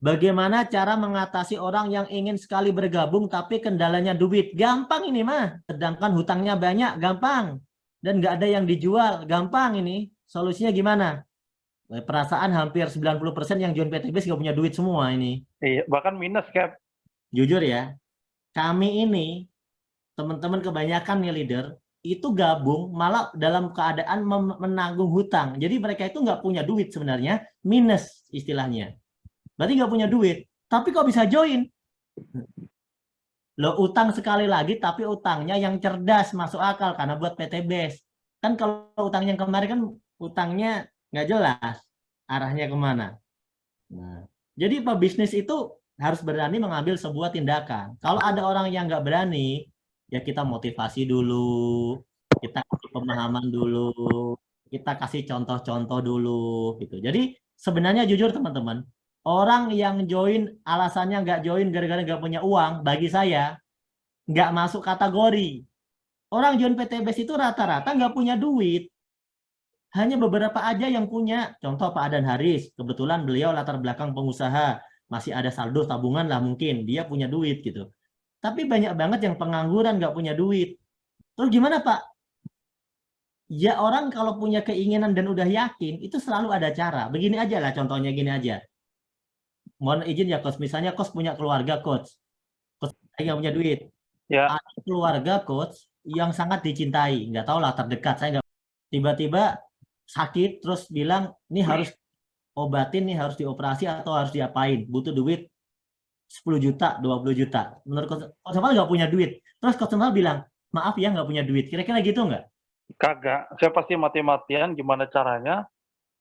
Bagaimana cara mengatasi orang yang ingin sekali bergabung tapi kendalanya duit? Gampang ini mah. Sedangkan hutangnya banyak, gampang. Dan nggak ada yang dijual, gampang ini. Solusinya gimana? Perasaan hampir 90% yang join PTBS nggak punya duit semua ini. Iya, bahkan minus, Cap. Jujur ya, kami ini, teman-teman kebanyakan nih leader, itu gabung malah dalam keadaan menanggung hutang. Jadi mereka itu nggak punya duit sebenarnya, minus istilahnya. Berarti nggak punya duit. Tapi kok bisa join? Lo utang sekali lagi, tapi utangnya yang cerdas, masuk akal karena buat PTBS. Kan kalau utang yang kemarin kan utangnya nggak jelas arahnya kemana. Nah, jadi pebisnis itu harus berani mengambil sebuah tindakan. Kalau ada orang yang nggak berani, ya kita motivasi dulu, kita kasih pemahaman dulu, kita kasih contoh-contoh dulu, gitu. Jadi sebenarnya jujur teman-teman, orang yang join alasannya nggak join gara-gara nggak punya uang, bagi saya nggak masuk kategori. Orang join PTBS itu rata-rata nggak punya duit. Hanya beberapa aja yang punya. Contoh Pak Adan Haris, kebetulan beliau latar belakang pengusaha, masih ada saldo tabungan lah mungkin, dia punya duit gitu. Tapi banyak banget yang pengangguran nggak punya duit. Terus gimana Pak? Ya orang kalau punya keinginan dan udah yakin, itu selalu ada cara. Begini aja lah contohnya gini aja. Mohon izin ya Coach, misalnya Coach punya keluarga Coach. Coach nggak punya duit. Ya, Ada keluarga Coach yang sangat dicintai. Nggak tahu lah terdekat, saya nggak. Tiba-tiba sakit terus bilang, ini harus obatin nih, harus dioperasi atau harus diapain, butuh duit 10 juta, 20 juta. Menurut Coach Novel nggak punya duit. Terus Coach Novel bilang, maaf ya nggak punya duit. Kira-kira gitu nggak? kagak. Saya pasti mati-matian gimana caranya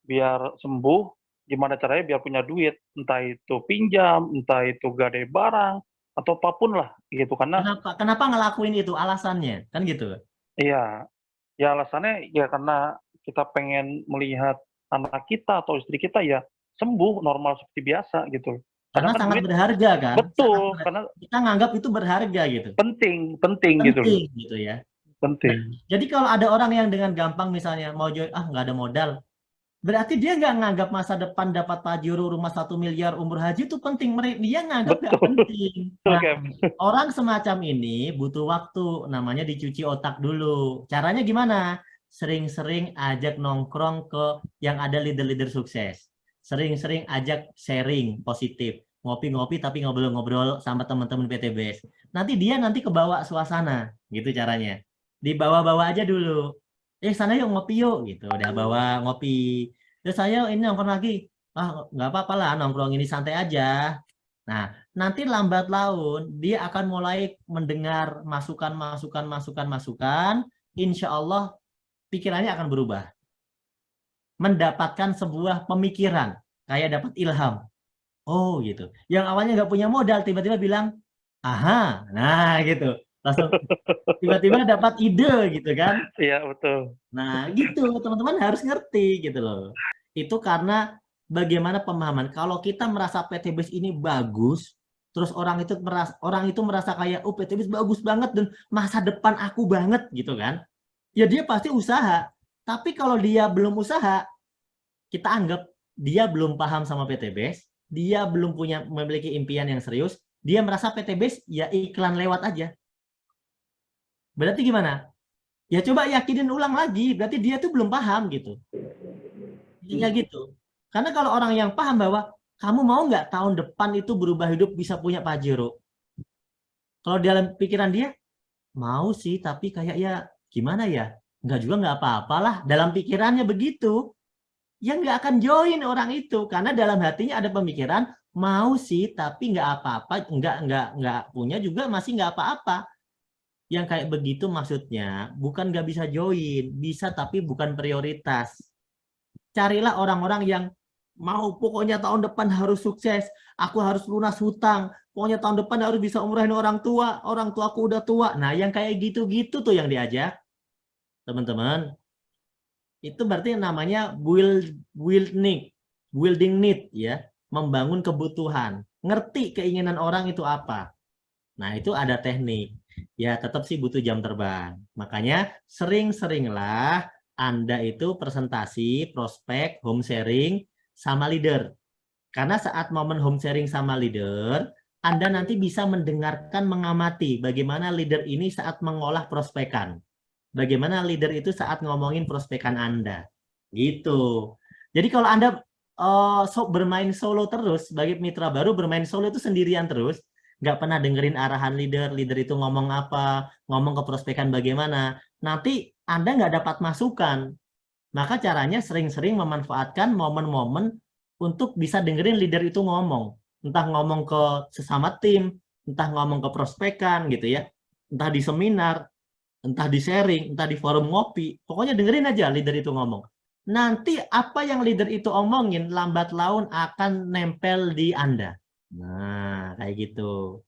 biar sembuh, gimana caranya biar punya duit. Entah itu pinjam, entah itu gade barang, atau apapun lah gitu. Karena Kenapa ngelakuin itu? Alasannya. Kan gitu. iya, ya alasannya ya karena kita pengen melihat anak kita atau istri kita ya sembuh normal seperti biasa gitu. Karena Karena kan sangat duit berharga kan. betul, karena Kita nganggap itu berharga gitu. penting gitu loh, Penting gitu ya. Nah, penting. jadi kalau ada orang yang dengan gampang misalnya mau join, nggak ada modal. Berarti dia nggak nganggap masa depan dapat pajero rumah 1 miliar umur haji itu penting. Dia nganggap nggak Betul, penting. betul, Nah, Cap. orang semacam ini butuh waktu, namanya dicuci otak dulu. Caranya gimana? Sering-sering ajak nongkrong ke yang ada leader-leader sukses. Sering-sering ajak sharing positif. Ngopi-ngopi tapi ngobrol-ngobrol sama teman-teman PTBS. Nanti kebawa suasana, gitu caranya. Dibawa-bawa aja dulu. Sana yuk ngopi yuk, gitu. Udah bawa ngopi. Terus saya ini nongkrong lagi. Nggak apa-apa lah, nongkrong ini santai aja. Nah, nanti lambat laun dia akan mulai mendengar masukan. Insya Allah pikirannya akan berubah. Mendapatkan sebuah pemikiran, kayak dapat ilham. Oh gitu. Yang awalnya nggak punya modal, tiba-tiba bilang, aha, nah gitu. Langsung tiba-tiba dapat ide gitu kan. Iya, betul. Nah gitu, teman-teman harus ngerti gitu loh. Itu karena bagaimana pemahaman. Kalau kita merasa PTBS ini bagus, terus orang itu merasa kayak PTBS bagus banget dan masa depan aku banget gitu kan. Ya dia pasti usaha. Tapi kalau dia belum usaha, kita anggap dia belum paham sama PTBS, dia belum memiliki impian yang serius, dia merasa PTBS ya iklan lewat aja. Berarti gimana? Ya coba yakinin ulang lagi, berarti dia tuh belum paham gitu. Intinya gitu. Karena kalau orang yang paham bahwa kamu mau nggak tahun depan itu berubah hidup bisa punya Pajero. Kalau dalam pikiran dia, mau sih tapi kayak ya gimana ya? Nggak juga nggak apa-apalah. Dalam pikirannya begitu. Ya nggak akan join orang itu. Karena dalam hatinya ada pemikiran, mau sih tapi nggak apa-apa. Nggak punya juga masih nggak apa-apa. Yang kayak begitu maksudnya bukan nggak bisa join. Bisa tapi bukan prioritas. Carilah orang-orang yang mau pokoknya tahun depan harus sukses, aku harus lunas hutang, pokoknya tahun depan harus bisa umrahin orang tuaku udah tua. Nah, yang kayak gitu-gitu tuh yang diajak, teman-teman. Itu berarti namanya building need ya, membangun kebutuhan. Ngerti keinginan orang itu apa. Nah, itu ada teknik. Ya, tetap sih butuh jam terbang. Makanya sering-seringlah Anda itu presentasi, prospek, home sharing, sama leader. Karena saat momen home sharing sama leader, Anda nanti bisa mendengarkan, mengamati bagaimana leader ini saat mengolah prospekan. Bagaimana leader itu saat ngomongin prospekan Anda. Gitu. Jadi kalau Anda bermain solo terus, sebagai mitra baru bermain solo itu sendirian terus, nggak pernah dengerin arahan leader itu ngomong apa, ngomong ke prospekan bagaimana, nanti Anda nggak dapat masukan. Maka caranya sering-sering memanfaatkan momen-momen untuk bisa dengerin leader itu ngomong. Entah ngomong ke sesama tim, entah ngomong ke prospekan gitu ya, entah di seminar, entah di sharing, entah di forum ngopi. Pokoknya dengerin aja leader itu ngomong. Nanti apa yang leader itu omongin lambat laun akan nempel di Anda. Nah, kayak gitu.